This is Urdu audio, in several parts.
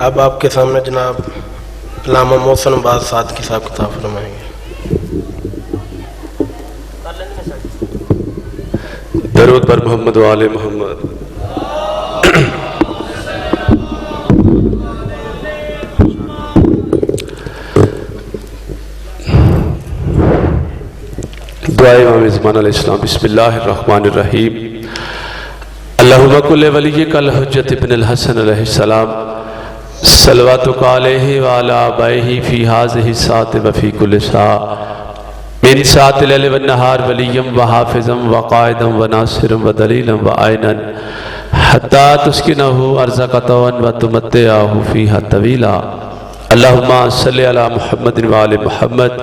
اب آپ کے سامنے جناب علامہ محسن باز صادقی صاحب خطاب فرمائیں گے۔ درود پر محمد و آل محمد۔ دعائے امام زمان علیہ السلام۔ بسم اللہ الرحمن الرحیم۔ اللہم کل ولیک الحجۃ ابن الحسن علیہ السلام صلواتک علیہ وعلی آبائہ فی ہذہ الساعۃ وفی کل ساعۃ من ساعۃ اللیل والنہار ولیا وحافظا وقائدا وناصرا ودلیلا وعینا حتی تسکنہ ارضک طوعا وتمتعہ فیہا طویلا۔ اللہم صلی علی محمد وآل محمد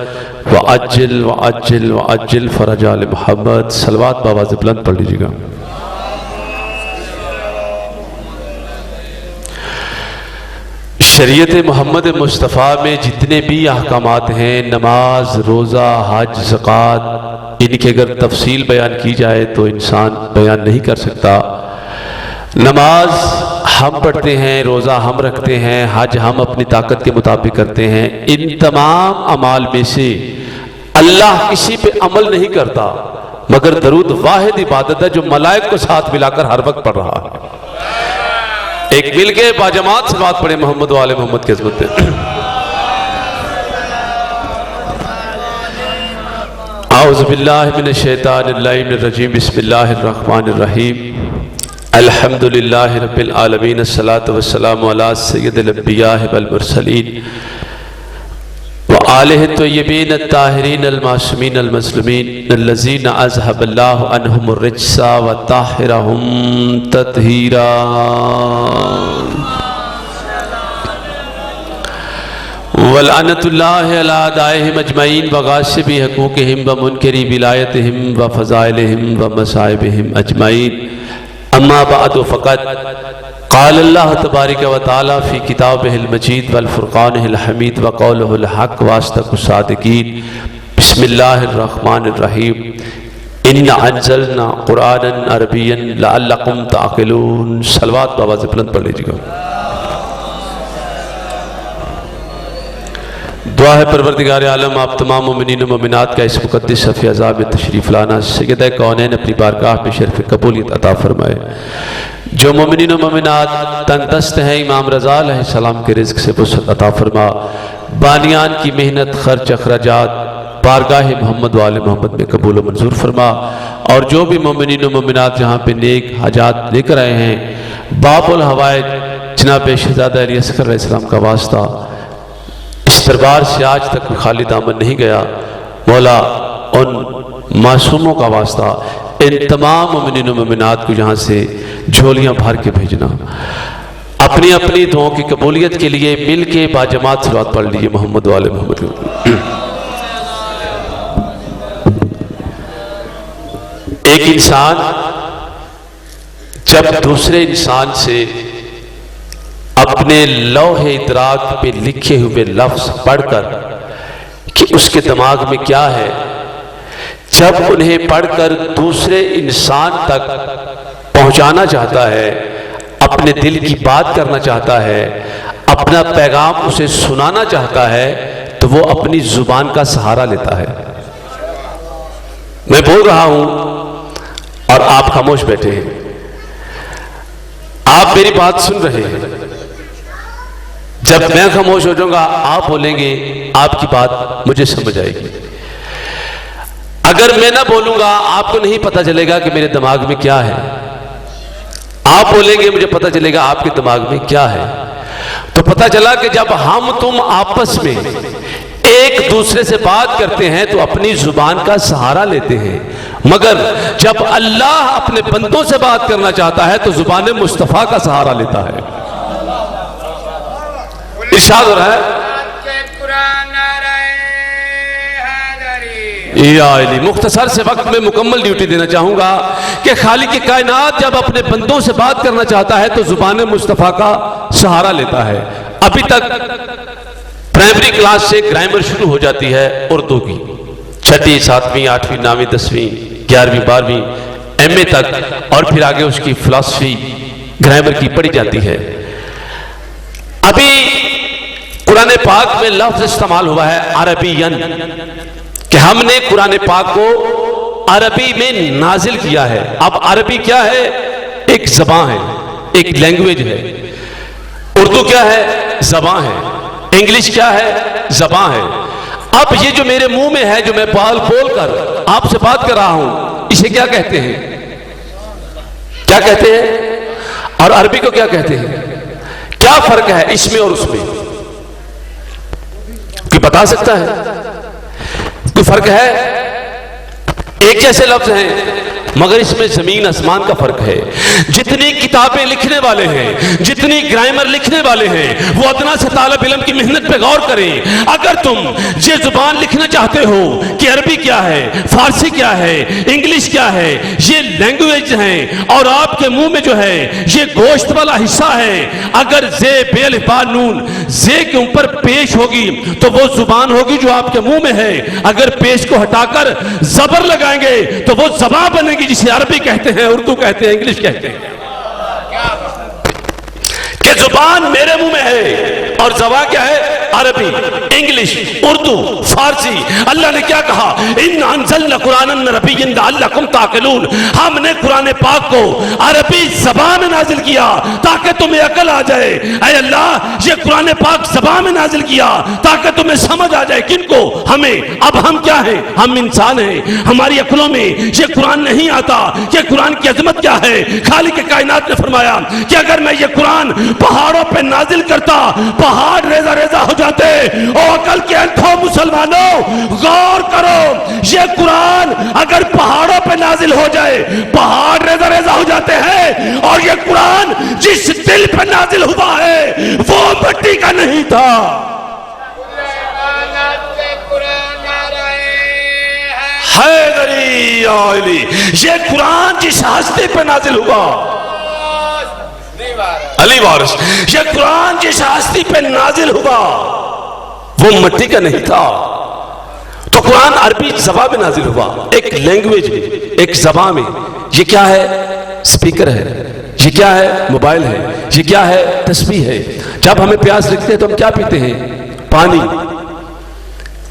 وعجل وعجل وعجل فرج آل محمد۔ صلوات بآواز بلند پڑھ لیجیے گا۔ شریعت محمد مصطفیٰ میں جتنے بھی احکامات ہیں، نماز، روزہ، حج، زکوٰۃ، ان کی اگر تفصیل بیان کی جائے تو انسان بیان نہیں کر سکتا۔ نماز ہم پڑھتے ہیں، روزہ ہم رکھتے ہیں، حج ہم اپنی طاقت کے مطابق کرتے ہیں۔ ان تمام اعمال میں سے اللہ کسی پہ عمل نہیں کرتا، مگر درود واحد عبادت ہے جو ملائک کو ساتھ ملا کر ہر وقت پڑھ رہا ہے۔ ایک مل کے باجماعت سے بات پڑھے محمد و آل محمد کی عظمت میں۔ اعوذ باللہ من الشیطان اللعین الرجیم۔ بسم اللہ الرحمن الرحیم۔ الحمدللہ رب العالمین، الصلاۃ والسلام علی سید الانبیاء والمرسلین وآلہ الطیبین الطاہرین المعصومین المظلومین الذین اذھب اللہ عنہم الرجس وطہرہم تطہیرا۔ ولعنۃ اللہ علی اعدائہم اجمعین وغاصبی حقوقہم ومنکری ولایتہم وفضائلہم ومصائبہم اجمعین۔ اما بعد فقط قال اللہ تبارک و تعالی فی کتابہ المجید والفرقانہ الحمید وقولہ الحق واصدق الصادقین۔ بسم اللہ الرحمن الرحیم۔ انا انزلنا قرآنا عربیا لعلکم تعقلون۔ صلوات بآواز بلند پڑھ لیجیے گا۔ دعا ہے پروردگار عالم آپ تمام مومنین و مومنات کا اس مقدس صف اعزاز میں تشریف لانا سیدہ کونین اپنی بارگاہ میں شرف قبولیت عطا فرمائے۔ جو مومنین و مومنات تنگ دست ہیں امام رضا علیہ السلام کے رزق سے وسعت عطا فرما۔ بانیان کی محنت، خرچ، اخراجات بارگاہ محمد و آل محمد میں قبول و منظور فرما۔ اور جو بھی مومنین و مومنات جہاں پہ نیک حاجات لے کر آئے ہیں، باب الحوائج جناب شہزادہ علی اصغر علیہ السلام کا واسطہ اس دربار سے آج تک خالی دامن نہیں گیا، مولا ان معصوموں کا واسطہ ان تمام مومنین و مومنات کو یہاں سے جھولیاں بھر کے بھیجنا۔ اپنی اپنی دعاؤں کی قبولیت کے لیے مل کے باجماعت صلوات پڑھ لیجیے محمد و آل محمد۔ ایک انسان جب دوسرے انسان سے اپنے لوح ادراک پہ لکھے ہوئے لفظ پڑھ کر کہ اس کے دماغ میں کیا ہے، جب انہیں پڑھ کر دوسرے انسان تک پہنچانا چاہتا ہے، اپنے دل کی بات کرنا چاہتا ہے، اپنا پیغام اسے سنانا چاہتا ہے، تو وہ اپنی زبان کا سہارا لیتا ہے۔ میں بول رہا ہوں اور آپ خاموش بیٹھے ہیں، آپ میری بات سن رہے ہیں۔ جب میں خاموش ہو جاؤں گا آپ بولیں گے، آپ کی بات مجھے سمجھ آئے گی۔ اگر میں نہ بولوں گا آپ کو نہیں پتہ چلے گا کہ میرے دماغ میں کیا ہے، آپ بولیں گے مجھے پتہ چلے گا آپ کے دماغ میں کیا ہے۔ تو پتہ چلا کہ جب ہم تم آپس میں ایک دوسرے سے بات کرتے ہیں تو اپنی زبان کا سہارا لیتے ہیں، مگر جب اللہ اپنے بندوں سے بات کرنا چاہتا ہے تو زبان مصطفیٰ کا سہارا لیتا ہے۔ ارشاد ہو رہا ہے یا علی۔ مختصر سے وقت میں مکمل ڈیوٹی دینا چاہوں گا کہ خالق کائنات جب اپنے بندوں سے بات کرنا چاہتا ہے تو زبان مصطفیٰ کا سہارا لیتا ہے۔ ابھی تک پرائمری کلاس سے گرامر شروع ہو جاتی ہے اردو کی، 6، 7، 8، 9، 10، 11، 12 ایم اے تک، اور پھر آگے اس کی فلسفی گرامر کی پڑھی جاتی ہے۔ ابھی قرآن پاک میں لفظ استعمال ہوا ہے عربین، کہ ہم نے قرآن پاک کو عربی میں نازل کیا ہے۔ اب عربی کیا ہے؟ ایک زبان ہے، ایک لینگویج ہے۔ اردو کیا ہے؟ زبان ہے۔ انگلش کیا ہے؟ زبان ہے۔ اب یہ جو میرے منہ میں ہے، جو میں بول کر آپ سے بات کر رہا ہوں، اسے کیا کہتے ہیں؟ کیا کہتے ہیں؟ اور عربی کو کیا کہتے ہیں؟ کیا فرق ہے اس میں اور اس میں؟ کوئی بتا سکتا ہے؟ کوئی فرق ہے؟ ایک جیسے لفظ ہیں مگر اس میں زمین آسمان کا فرق ہے۔ جتنی کتابیں لکھنے والے ہیں، جتنی گرامر لکھنے والے ہیں، وہ ادنا سے طالب علم کی محنت پہ غور کریں۔ اگر تم یہ زبان لکھنا چاہتے ہو کہ عربی کیا ہے، فارسی کیا ہے، انگلش کیا ہے، یہ لینگویج ہیں، اور آپ کے منہ میں جو ہے یہ گوشت والا حصہ ہے، اگر زے بے الف با نون زے کے اوپر پیش ہوگی تو وہ زبان ہوگی جو آپ کے منہ میں ہے۔ اگر پیش کو ہٹا کر زبر لگائیں گے تو وہ زبان بنے گی، جسے عربی کہتے ہیں، اردو کہتے ہیں، انگلش کہتے ہیں۔ کہ زبان میرے منہ میں ہے اور زبان کیا ہے؟ عربی، انگلش، اردو، فارسی۔ اللہ نے کیا کہا؟ ان انزلنا قرآنا عربیا لعلکم تعقلون، ہم نے قرآن پاک کو عربی زبان میں نازل کیا تاکہ تمہیں عقل آ جائے۔ اے اللہ، یہ قرآن پاک زبان میں نازل کیا تاکہ تمہیں سمجھ آ جائے۔ کن کو؟ ہمیں۔ اب ہم کیا ہیں؟ ہم انسان ہیں، ہماری عقلوں میں یہ قرآن نہیں آتا کہ قرآن کی عظمت کیا ہے۔ خالق کائنات نے فرمایا کہ اگر میں یہ قرآن پہاڑوں پہ نازل کرتا، پہاڑ ریزہ ریزہ ہو جاتے۔ او عقل کے انتھو مسلمانوں، غور کرو، یہ قرآن اگر پہاڑوں پہ نازل ہو جائے، پہاڑ ریزہ ریزہ ہو جاتے ہیں، اور یہ قرآن جس دل پہ نازل ہوا ہے وہ مٹی کا نہیں تھا۔ حیدری علی، یہ قرآن جس ہستی پہ نازل ہوا، علی وارث، یہ قرآن جس ہستی پہ نازل ہوا وہ مٹی کا نہیں تھا۔ تو قرآن عربی زبان میں نازل ہوا، ایک لینگویج میں، ایک زبان میں۔ یہ کیا ہے؟ سپیکر ہے۔ یہ کیا ہے؟ موبائل ہے۔ یہ کیا ہے؟ تسبیح ہے۔ جب ہمیں پیاس لگتی ہے تو ہم کیا پیتے ہیں؟ پانی۔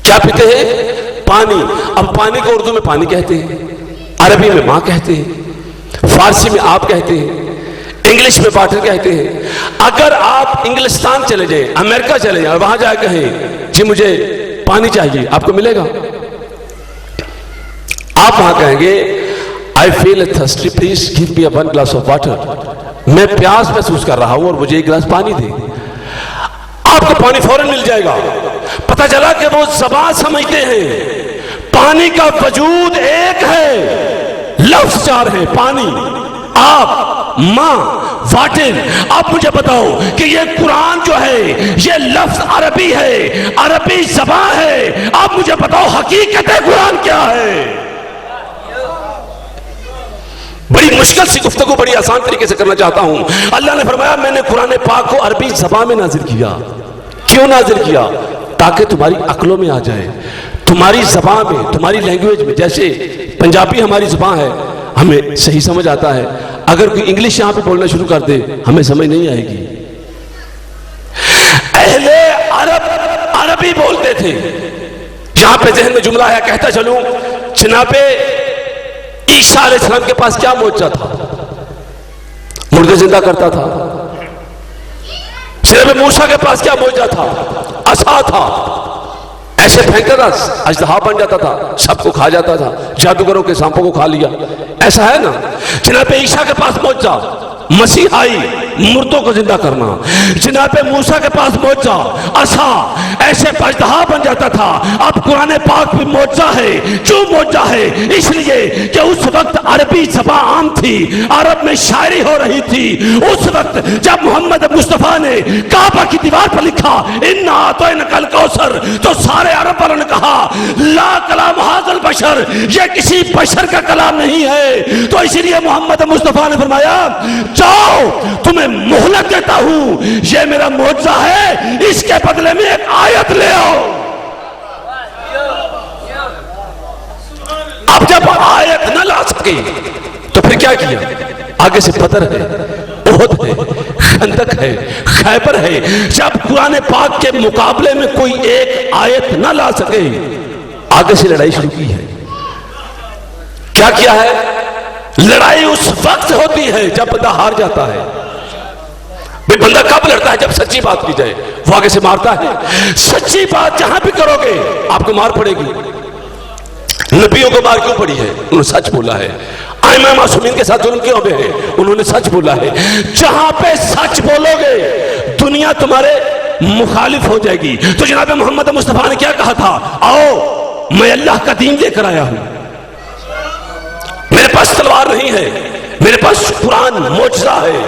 کیا پیتے ہیں؟ پانی۔ اب پانی کو اردو میں پانی کہتے ہیں، عربی میں ماں کہتے ہیں، فارسی میں آپ کہتے ہیں، انگلش میں واٹر کہتے ہیں۔ اگر آپ انگلستان چلے جائیں، امریکہ چلے جائیں اور وہاں جا کہیں جی مجھے پانی چاہیے، آپ کو ملے گا؟ آپ وہاں کہیں گے I feel thirsty, please give me one glass of water. میں پیاس محسوس کر رہا ہوں اور مجھے ایک گلاس پانی دے۔ آپ کو پانی فوراً مل جائے گا۔ پتہ چلا کہ وہ زبان سمجھتے ہیں، پانی کا وجود ایک ہے، لفظ چار ہے، پانی، آپ، ماں، واٹر۔ اب مجھے بتاؤ کہ یہ قرآن جو ہے یہ لفظ عربی ہے، عربی زبان ہے۔ اب مجھے بتاؤ حقیقت قرآن کیا ہے؟ بڑی مشکل سی گفتگو بڑی آسان طریقے سے کرنا چاہتا ہوں۔ اللہ نے فرمایا میں نے قرآن پاک کو عربی زبان میں نازل کیا۔ کیوں نازل کیا؟ تاکہ تمہاری عقلوں میں آ جائے، تمہاری زبان میں، تمہاری لینگویج میں۔ جیسے پنجابی ہماری زبان ہے، ہمیں صحیح سمجھ آتا ہے۔ اگر کوئی انگلش یہاں پہ بولنا شروع کر دے ہمیں سمجھ نہیں آئے گی۔ اہل عرب عربی بولتے تھے۔ جہاں پہ ذہن میں جملہ ہے کہتا چلوں، جناب عیسیٰ علیہ السلام کے پاس کیا معجزہ تھا؟ مردے زندہ کرتا تھا۔ جناب موسیٰ کے پاس کیا معجزہ تھا؟ عصا تھا، ایسے پھینکتا تھا اژدہا بن جاتا تھا، سب کو کھا جاتا تھا، جادوگروں کے سانپوں کو کھا لیا، ایسا ہے نا۔ جناب عیسیٰ کے پاس معجزہ مسیح آئی، مردوں کو زندہ کرنا۔ جناب موسیٰ کے پاس معجزہ عصا، ایسے اژدہا بن جاتا تھا۔ اب قرآن پاک بھی معجزہ ہے۔ کیوں معجزہ ہے؟ اس لیے کہ اس وقت عربی زبان عام تھی، عرب میں شاعری ہو رہی تھی۔ اس وقت جب محمد مصطفیٰ نے کعبہ کی دیوار پر لکھا اِنَّا أَعْطَيْنَاكَ الْكَوْثَرَ، تو سارے عرب والوں نے کہا لا کلام ھذا البشر، یہ کسی بشر کا کلام نہیں ہے۔ تو اسی لیے محمد مصطفیٰ نے فرمایا جاؤ تمہیں مہلت دیتا ہوں، یہ میرا معجزہ ہے، اس کے بدلے میں ایک آیت لے آؤ۔ اب جب آیت نہ لا سکے تو پھر کیا کیا؟ آگے سے بدر ہے، احد احد ہے، خندق ہے، خیبر ہے، جب قرآن پاک کے مقابلے میں کوئی ایک آیت نہ لا سکے آگے سے لڑائی شروع کی ہے۔ کیا کیا ہے؟ لڑائی اس وقت ہوتی ہے جب بندہ ہار جاتا ہے۔ بھئی بندہ کب لڑتا ہے؟ جب سچی بات کی جائے، وہ آگے سے مارتا ہے۔ سچی بات جہاں بھی کرو گے آپ کو مار پڑے گی۔ نبیوں کو مار کیوں پڑی ہے؟ انہوں نے سچ بولا ہے۔ ائمہ معصومین کے ساتھ ظلم کیوں ہوئے ہیں؟ انہوں نے سچ بولا ہے۔ جہاں پہ سچ بولو گے دنیا تمہارے مخالف ہو جائے گی۔ تو جناب محمد مصطفیٰ نے کیا کہا تھا؟ آؤ میں اللہ کا دین لے کر آیا ہوں، میرے پاس تلوار نہیں ہے، میرے پاس قرآن معجزہ ہے،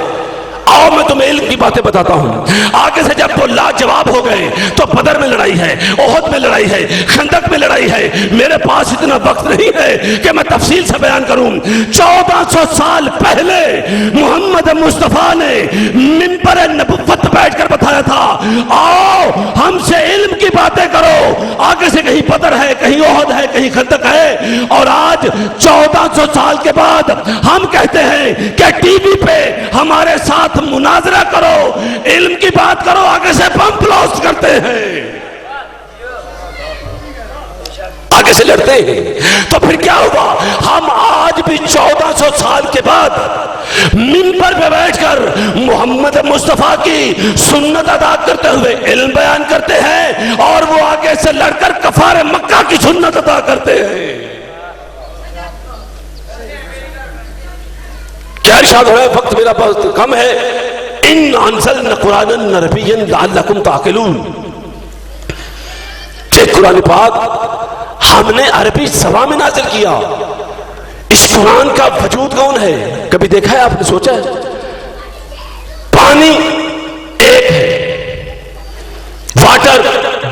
آؤ میں تمہیں علم کی باتیں بتاتا ہوں۔ آگے سے جب وہ لاجواب ہو گئے تو بدر میں لڑائی ہے، احد میں لڑائی ہے، خندق میں لڑائی ہے۔ میرے پاس اتنا وقت نہیں ہے کہ میں تفصیل سے بیان کروں۔ 1400 سال پہلے محمد مصطفیٰ نے منبر نبوت بیٹھ کر بتایا تھا آؤ ہم سے علم کی باتیں کرو۔ آگے سے کہیں بدر ہے، کہیں احد ہے، کہیں خندق ہے، اور آج 1400 سال کے بعد ہم کہتے ہیں کہ ٹی وی پہ ہمارے ساتھ مناظرہ کرو، علم کی بات کرو، آگے سے بم بلاسٹ کرتے ہیں، آگے سے لڑتے ہیں۔ تو پھر کیا ہوا؟ ہم آج بھی 1400 سال کے بعد منبر پہ بیٹھ کر محمد مصطفیٰ کی سنت ادا کرتے ہوئے علم بیان کرتے ہیں، اور وہ آگے سے لڑ کر کفار مکہ کی سنت ادا کرتے ہیں۔ کیا ارشاد ہو رہا ہے؟ وقت میرا بہت کم ہے۔ ان انزلنا قرآنا عربیا لعلکم تعقلون، کہ قرآن پاک ہم نے عربی زبان میں نازل کیا۔ اس قرآن کا وجود کون ہے؟ کبھی دیکھا ہے؟ آپ نے سوچا ہے؟ پانی ایک ہے، واٹر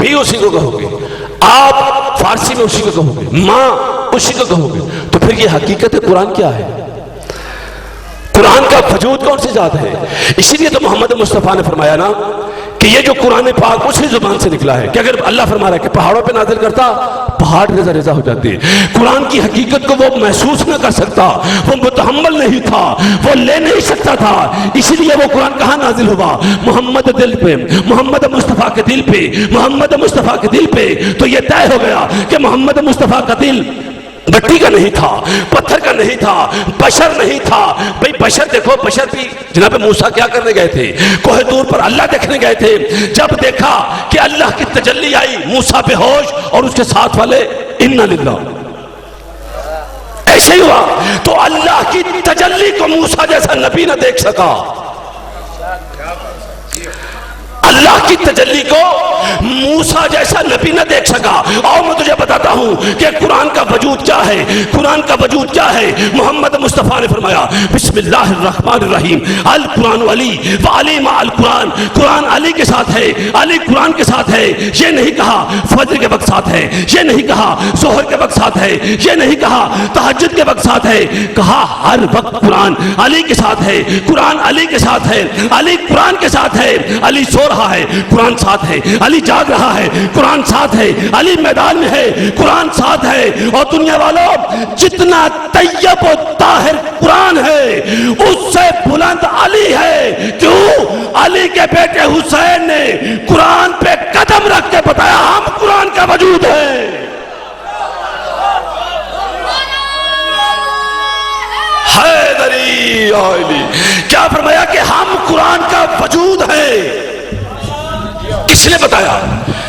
بھی اسی کو کہو گے، آپ فارسی میں اسی کو کہو گے، ماں اسی کو کہو گے۔ تو پھر یہ حقیقت قرآن کیا ہے؟ قرآن کا وجود کون سی ذات ہے؟ اسی لیے تو محمد مصطفیٰ نے فرمایا نا کہ یہ جو قرآن پاک اسی زبان سے نکلا ہے، کہ اگر اللہ فرما رہا ہے کہ پہاڑوں پہ نازل کرتا پہاڑ ریزہ ریزہ ہو جاتے۔ قرآن کی حقیقت کو وہ محسوس نہ کر سکتا، وہ متحمل نہیں تھا، وہ لے نہیں سکتا تھا، اسی لیے وہ قرآن کہاں نازل ہوا؟ محمد دل پہ، محمد مصطفیٰ کے دل پہ، محمد مصطفیٰ کے دل پہ۔ تو یہ طے ہو گیا کہ محمد مصطفیٰ کا دل مٹی کا نہیں تھا، پتھر کا نہیں تھا، بشر نہیں تھا۔ بھئی بشر دیکھو، بشر بھی جناب موسیٰ کیا کرنے گئے تھے؟ کوہ طور پر اللہ دیکھنے گئے تھے۔ جب دیکھا کہ اللہ کی تجلی آئی، موسیٰ بے ہوش اور اس کے ساتھ والے انا للہ، ایسے ہی ہوا۔ تو اللہ کی تجلی کو موسیٰ جیسا نبی نہ دیکھ سکا، اللہ کی تجلی کو موسیٰ جیسا نبی نہ دیکھ سکا۔ اور میں تجھے بتاتا ہوں کہ قرآن کا وجود کیا ہے، قرآن کا وجود کیا ہے۔ محمد مصطفیٰ نے فرمایا بسم اللہ الرحمن الرحیم، القرآن علی وعلی مع القرآن، قرآن علی کے ساتھ ہے، علی قرآن کے ساتھ ہے۔ یہ نہیں کہا فجر کے وقت ساتھ ہے، یہ نہیں کہا ظہر کے وقت ساتھ ہے، یہ نہیں کہا تہجد کے وقت ساتھ ہے، کہا ہر وقت قرآن علی کے ساتھ ہے، قرآن علی کے ساتھ ہے، علی قرآن کے ساتھ ہے۔ علی سو رہا ہے، قرآن ساتھ ہے، علی جاگ رہا ہے، قرآن ساتھ ہے، علی میدان میں ہے، قرآن ساتھ ہے۔ اور دنیا والوں جتنا طیب و طاہر قرآن ہے اس سے بلند علی ہے۔ کیوں؟ علی کے بیٹے حسین نے قرآن پہ قدم رکھ کے بتایا ہم قرآن کا وجود ہے۔ حیدری علی کیا فرمایا کہ ہم قرآن کا وجود ہے۔ کس نے بتایا؟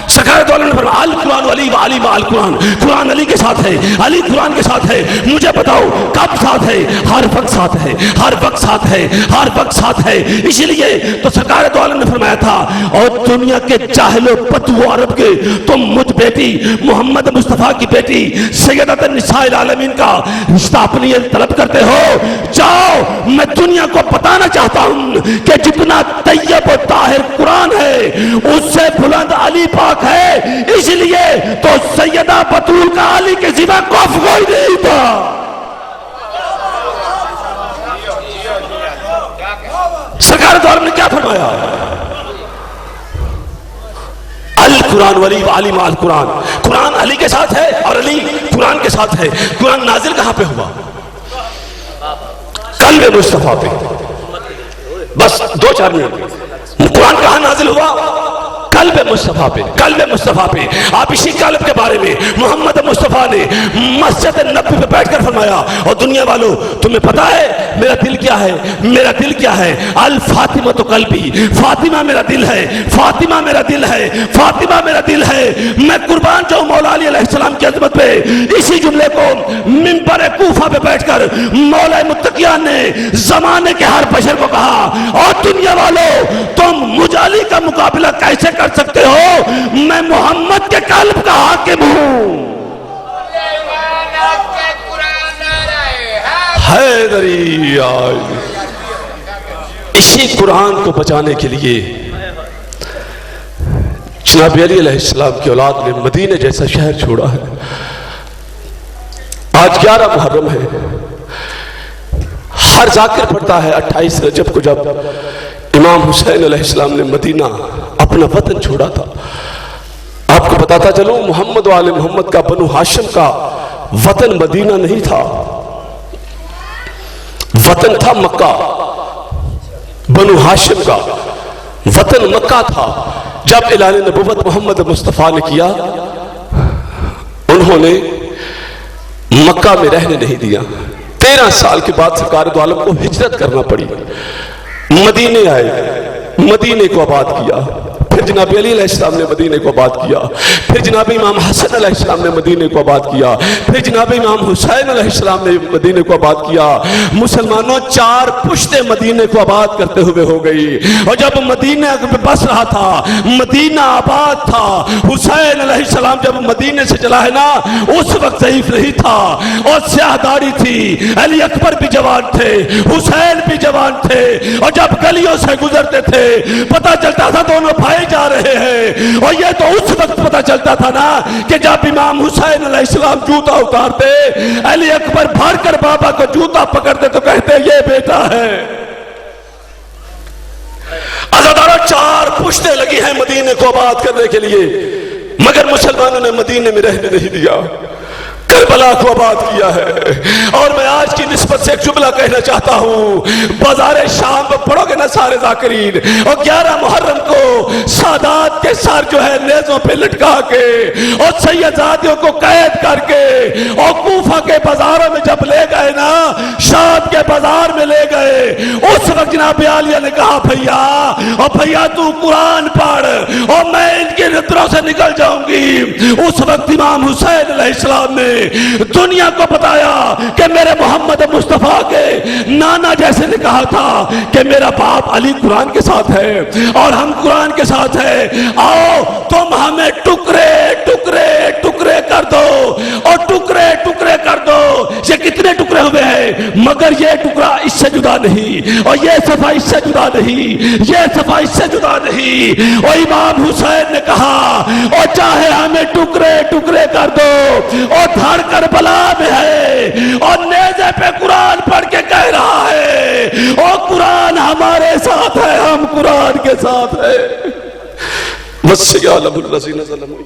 سکارت والوں نے فرمایا القرآن علی وعلی مع القرآن، قرآن علی کے ساتھ ہے، علی قرآن کے ساتھ ہے۔ مجھے بتاؤ کب ساتھ ہے؟ ہر وقت ساتھ ہے، ہر وقت ساتھ ہے، ہر وقت ساتھ ہے۔ اسی لیے تو سکارت والوں نے فرمایا تھا اور دنیا کے جاہل و بدو عرب کے تم مجھ بیٹی محمد مصطفیٰ کی بیٹی سیدۃ النساء العالمین کا رشتہ اپنی طلب کرتے ہو، جاؤ میں دنیا کو بتانا چاہتا ہوں کہ جتنا طیب و طاہر قرآن ہے اس سے بلند علی پاک ہے۔ اس لیے تو سیدہ بطول کا علی کے سوا کوئی نہیں تھا۔ سرکار دور نے کیا فرمایا؟ القرآن ولی وعلی مع القرآن، قرآن علی کے ساتھ ہے اور علی قرآن کے ساتھ ہے۔ قرآن نازل کہاں پہ ہوا؟ قلب مصطفیٰ پہ۔ بس 2-4 منٹ. قرآن کہاں نازل ہوا؟ قلب مصطفیٰ پہ. قلب مصطفیٰ پہ. آپ اسی قلب کے بارے میں محمد مصطفیٰ نے مسجد نبوی پہ بیٹھ کر فرمایا اور دنیا والوں تمہیں پتا ہے میرا دل کیا ہے؟ میرا دل کیا ہے؟ الفاطمہ تو قلبی. فاطمہ میرا دل ہے. فاطمہ میرا دل ہے. فاطمہ میرا دل ہے. میں قربان جاؤں مولا علی علیہ السلام کی عظمت پہ. اسی جملے کو منبر کوفہ پہ بیٹھ کر مولا متقیان نے زمانے کے ہر بشر کو کہا اور دنیا والوں تم مجھ علی کا مقابلہ کیسے کر سکتے ہو؟ میں محمد کے قلب کا حاکم ہوں. حیدری آئی. اسی قرآن کو بچانے کے لیے جناب علی علیہ السلام کی اولاد نے مدینہ جیسا شہر چھوڑا ہے. آج 11 محرم ہے. ہر ذاکر پڑھتا ہے 28 رجب کو جب امام حسین علیہ السلام نے مدینہ اپنا وطن چھوڑا تھا. آپ کو بتاتا چلوں محمد و آل محمد کا بنو ہاشم کا وطن مدینہ نہیں تھا. وطن تھا مکہ. بنو ہاشم کا وطن مکہ تھا. جب اعلان نبوت محمد مصطفیٰ نے کیا انہوں نے مکہ میں رہنے نہیں دیا. 13 سال کے بعد سرکار دو عالم کو ہجرت کرنا پڑی. مدینے آئے. مدینے کو آباد کیا. پھر جناب علی علیہ السلام نے مدینے کو آباد کیا. پھر جناب امام حسن علیہ السلام نے مدینے کو آباد کیا. پھر جناب امام حسین علیہ السلام نے مدینے کو آباد کیا. مسلمانوں 4 پشتیں مدینے کو آباد کرتے ہوئے ہو گئی. اور جب مدینہ بس رہا تھا مدینہ آباد تھا. حسین علیہ السلام جب مدینے سے چلا ہے نا اس وقت ضعیف نہیں تھا اور سیاہ داڑھی تھی. علی اکبر بھی جوان تھے. حسین بھی جوان تھے. اور جب گلیوں سے گزرتے تھے پتہ چلتا تھا دونوں بھائی جا رہے ہیں. اور یہ تو اس وقت پتہ چلتا تھا نا کہ جب امام حسین علیہ السلام جوتا اتارتے علی اکبر بھر کر بابا کو جوتا پکڑتے تو کہتے یہ بیٹا ہے. عزاداروں 4 پشتیں لگی ہیں مدینے کو آباد کرنے کے لیے مگر مسلمانوں نے مدینے میں رہنے نہیں دیا. کربلا کو آباد کیا ہے. اور میں آج کی نسبت سے ایک جملہ کہنا چاہتا ہوں. بازار شام میں پڑھو گے نا سارے ذاکرین اور 11 محرم کو سادات کے سر جو ہے نیزوں پہ لٹکا کے اور سیدزادیوں کو قید کر کے اور کوفہ کے بازاروں میں جب لے گئے نا شام کے بازار میں لے گئے اس وقت جناب عالیہ نے کہا بھیا اور بھیا تو قرآن پڑھ اور میں ان کے نظروں سے نکل جاؤں گی. اس وقت امام حسین علیہ السلام نے دنیا کو بتایا کہ میرے محمد مصطفیٰ کے نانا جیسے نے کہا تھا کہ میرا باپ علی قرآن کے ساتھ ہے اور ہم قرآن کے ساتھ ہیں. آؤ تم ہمیں ٹکڑے ٹکڑے ٹکڑے کر دو اور ٹکڑے ٹکڑے کر دو. یہ کتنے ٹکڑے ہوئے ہیں مگر یہ ٹکڑا اس سے جدا نہیں اور یہ صفحہ اس سے جدا نہیں. یہ صفحہ اس سے جدا نہیں. اور امام حسین نے کہا اور چاہے ہمیں ٹکڑے ٹکڑے کر دو اور دھڑ کربلا میں ہے اور نیزے پہ قرآن پڑھ کے کہہ رہا ہے اور قرآن ہمارے ساتھ ہے ہم قرآن کے ساتھ ہے. بس یا لب الذین ظلموا